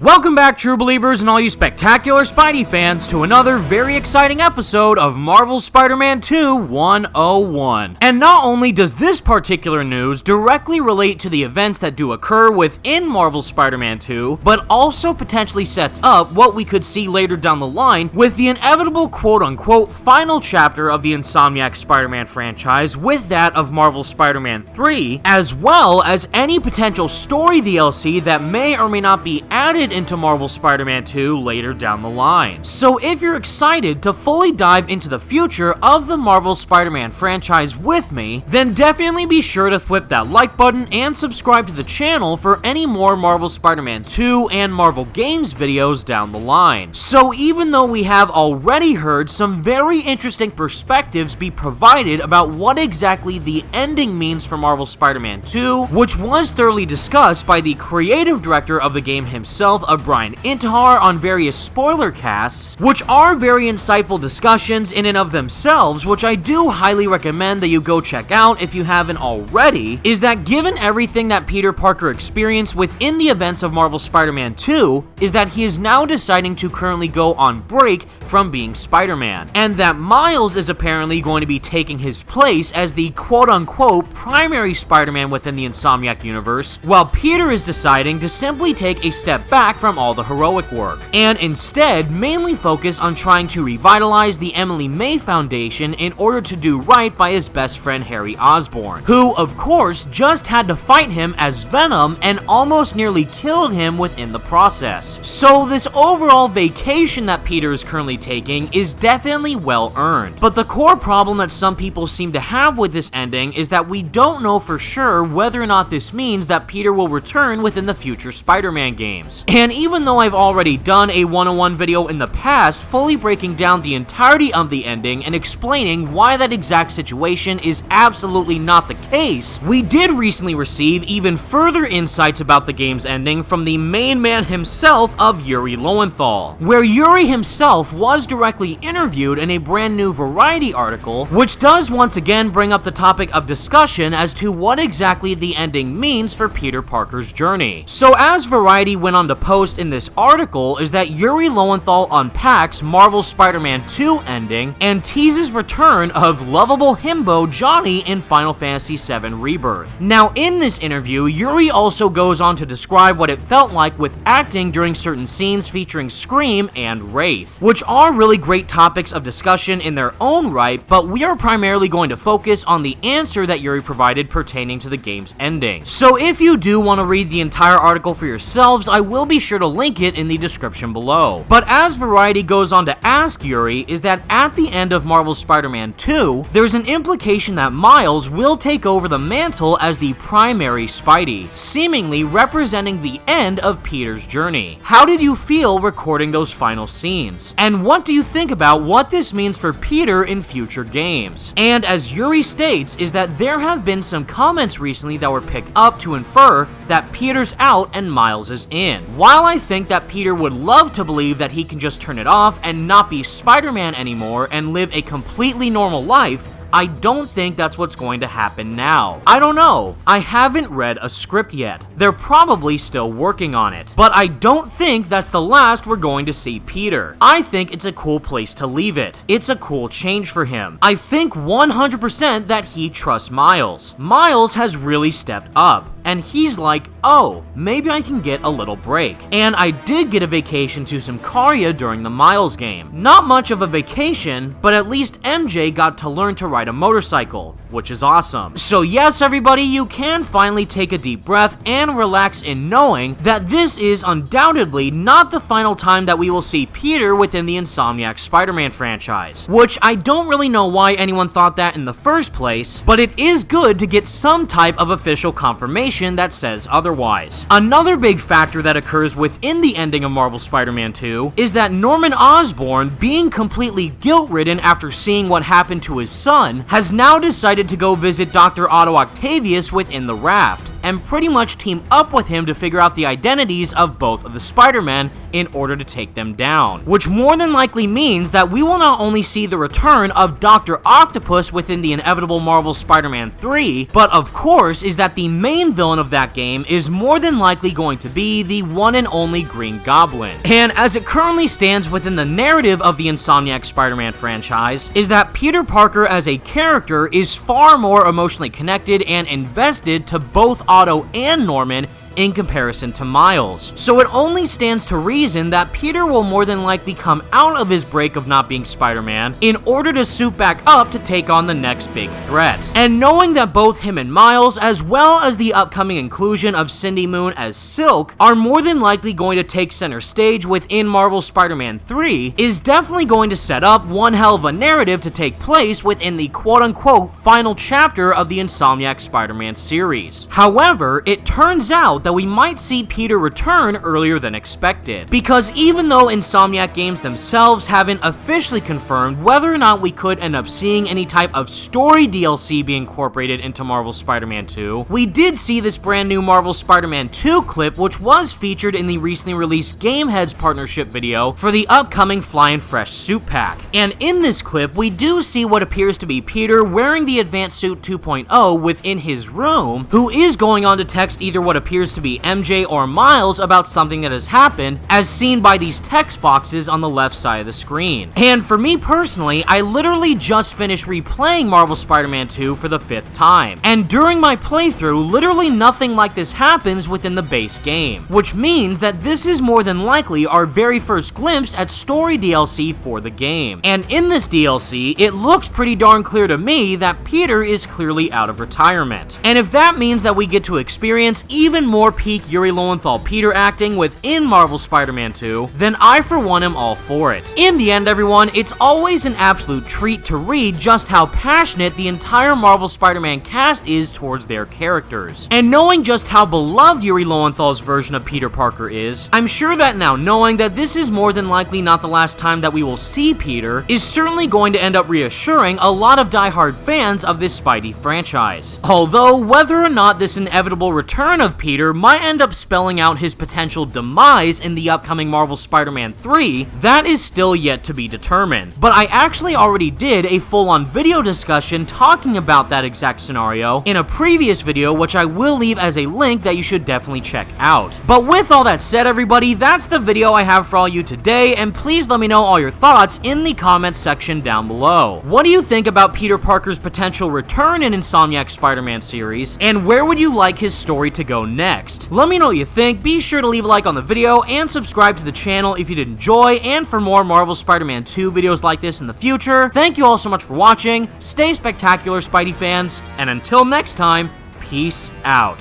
Welcome back, true believers and all you spectacular Spidey fans, to another very exciting episode of Marvel's Spider-Man 2 101. And not only does this particular news directly relate to the events that do occur within Marvel's Spider-Man 2, but also potentially sets up what we could see later down the line with the inevitable quote-unquote final chapter of the Insomniac Spider-Man franchise with that of Marvel's Spider-Man 3, as well as any potential story DLC that may or may not be added into Marvel's Spider-Man 2 later down the line. So if you're excited to fully dive into the future of the Marvel Spider-Man franchise with me, then definitely be sure to whip that like button and subscribe to the channel for any more Marvel Spider-Man 2 and Marvel Games videos down the line. So even though we have already heard some very interesting perspectives be provided about what exactly the ending means for Marvel Spider-Man 2, which was thoroughly discussed by the creative director of the game himself, Brian Intihar, on various spoiler casts, which are very insightful discussions in and of themselves, which I do highly recommend that you go check out if you haven't already, is that given everything that Peter Parker experienced within the events of Marvel Spider-Man 2, is that he is now deciding to currently go on break from being Spider-Man, and that Miles is apparently going to be taking his place as the quote-unquote primary Spider-Man within the Insomniac universe, while Peter is deciding to simply take a step back from all the heroic work, and instead mainly focus on trying to revitalize the Emily May Foundation in order to do right by his best friend Harry Osborn, who of course just had to fight him as Venom and almost nearly killed him within the process. So this overall vacation that Peter is currently taking is definitely well earned, but the core problem that some people seem to have with this ending is that we don't know for sure whether or not this means that Peter will return within the future Spider-Man games. And even though I've already done a 101 video in the past fully breaking down the entirety of the ending and explaining why that exact situation is absolutely not the case, we did recently receive even further insights about the game's ending from the main man himself of Yuri Lowenthal, where Yuri himself was directly interviewed in a brand new Variety article, which does once again bring up the topic of discussion as to what exactly the ending means for Peter Parker's journey. So as Variety went on to post in this article is that Yuri Lowenthal unpacks Marvel's Spider-Man 2 ending and teases return of lovable himbo Johnny in Final Fantasy VII Rebirth. Now in this interview, Yuri also goes on to describe what it felt like with acting during certain scenes featuring Scream and Wraith, which are really great topics of discussion in their own right, but we are primarily going to focus on the answer that Yuri provided pertaining to the game's ending. So if you do want to read the entire article for yourselves, I will be sure to link it in the description below. But as Variety goes on to ask Yuri is that at the end of Marvel's Spider-Man 2, there's an implication that Miles will take over the mantle as the primary Spidey, seemingly representing the end of Peter's journey. How did you feel recording those final scenes? And what do you think about what this means for Peter in future games? And as Yuri states is that there have been some comments recently that were picked up to infer that Peter's out and Miles is in. While I think that Peter would love to believe that he can just turn it off and not be Spider-Man anymore and live a completely normal life, I don't think that's what's going to happen now. I don't know. I haven't read a script yet. They're probably still working on it. But I don't think that's the last we're going to see Peter. I think it's a cool place to leave it. It's a cool change for him. I think 100% that he trusts Miles. Miles has really stepped up. And he's like, oh, maybe I can get a little break. And I did get a vacation to Symkaria during the Miles game. Not much of a vacation, but at least MJ got to learn to ride a motorcycle, which is awesome. So yes, everybody, you can finally take a deep breath and relax in knowing that this is undoubtedly not the final time that we will see Peter within the Insomniac Spider-Man franchise, which I don't really know why anyone thought that in the first place, but it is good to get some type of official confirmation that says otherwise. Another big factor that occurs within the ending of Marvel Spider-Man 2 is that Norman Osborn, being completely guilt-ridden after seeing what happened to his son, has now decided to go visit Dr. Otto Octavius within the raft, and pretty much team up with him to figure out the identities of both of the Spider-Men in order to take them down. Which more than likely means that we will not only see the return of Dr. Octopus within the inevitable Marvel Spider-Man 3, but of course is that the main villain of that game is more than likely going to be the one and only Green Goblin. And as it currently stands within the narrative of the Insomniac Spider-Man franchise, is that Peter Parker as a character is far more emotionally connected and invested to both Otto and Norman in comparison to Miles. So it only stands to reason that Peter will more than likely come out of his break of not being Spider-Man in order to suit back up to take on the next big threat. And knowing that both him and Miles, as well as the upcoming inclusion of Cindy Moon as Silk, are more than likely going to take center stage within Marvel Spider-Man 3, is definitely going to set up one hell of a narrative to take place within the quote-unquote final chapter of the Insomniac Spider-Man series. However, it turns out that we might see Peter return earlier than expected, because even though Insomniac games themselves haven't officially confirmed whether or not we could end up seeing any type of story DLC be incorporated into Marvel Spider-Man 2, we did see this brand new Marvel Spider-Man 2 clip, which was featured in the recently released Gamehead's partnership video for the upcoming Flying Fresh suit pack. And in this clip, we do see what appears to be Peter wearing the Advanced Suit 2.0 within his room, who is going on to text either what appears to be MJ or Miles about something that has happened, as seen by these text boxes on the left side of the screen. And for me personally, I literally just finished replaying Marvel Spider-Man 2 for the 5th time, and during my playthrough, literally nothing like this happens within the base game, which means that this is more than likely our very first glimpse at story DLC for the game. And in this DLC, it looks pretty darn clear to me that Peter is clearly out of retirement. And if that means that we get to experience even more peak Yuri Lowenthal Peter acting within Marvel Spider-Man 2, then I for one am all for it. In the end, everyone, it's always an absolute treat to read just how passionate the entire Marvel Spider-Man cast is towards their characters. And knowing just how beloved Yuri Lowenthal's version of Peter Parker is, I'm sure that now knowing that this is more than likely not the last time that we will see Peter is certainly going to end up reassuring a lot of diehard fans of this Spidey franchise. Although, whether or not this inevitable return of Peter might end up spelling out his potential demise in the upcoming Marvel Spider-Man 3, that is still yet to be determined. But I actually already did a full-on video discussion talking about that exact scenario in a previous video, which I will leave as a link that you should definitely check out. But with all that said, everybody, that's the video I have for all you today, and please let me know all your thoughts in the comments section down below. What do you think about Peter Parker's potential return in Insomniac Spider-Man series, and where would you like his story to go next? Let me know what you think. Be sure to leave a like on the video and subscribe to the channel if you did enjoy, and for more Marvel Spider-Man 2 videos like this in the future. Thank you all so much for watching. Stay spectacular, Spidey fans, and until next time, peace out.